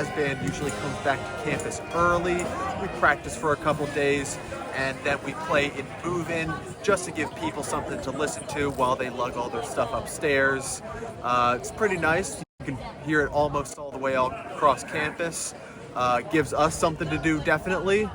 jazz band usually comes back to campus early. We practice for a couple days, and then we play in move-in just to give people something to listen to while they lug all their stuff upstairs. It's pretty nice. You can hear it almost all the way all across campus. Gives us something to do, definitely.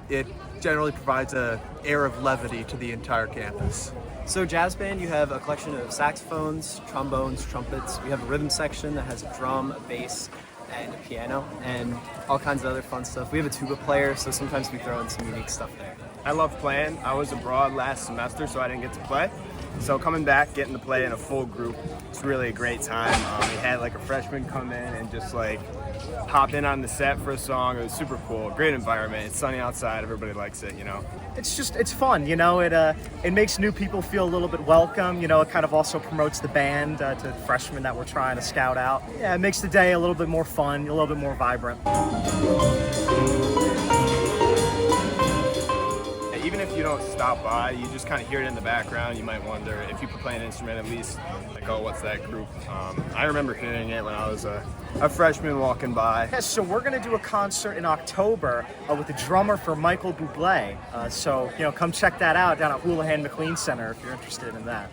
It generally provides an air of levity to the entire campus. So jazz band, you have a collection of saxophones, trombones, trumpets. We have a rhythm section that has a drum, a bass, and a piano, and all kinds of other fun stuff. We have a tuba player, so sometimes we throw in some unique stuff there. I love playing. I was abroad last semester, so I didn't get to play. So coming back, getting to play in a full group, it's really a great time. We had like a freshman come in and just like hop in on the set for a song. It was super cool. Great environment. It's sunny outside. Everybody likes it, you know. It's fun, you know. It makes new people feel a little bit welcome. You know, it kind of also promotes the band to the freshmen that we're trying to scout out. Yeah, it makes the day a little bit more fun, a little bit more vibrant. Even if you don't stop by, you just kind of hear it in the background. You might wonder if you could play an instrument at least, like, oh, what's that group? I remember hearing it when I was a freshman walking by. Yeah, so we're going to do a concert in October with the drummer for Michael Bublé. So, you know, come check that out down at Houlihan McLean Center if you're interested in that.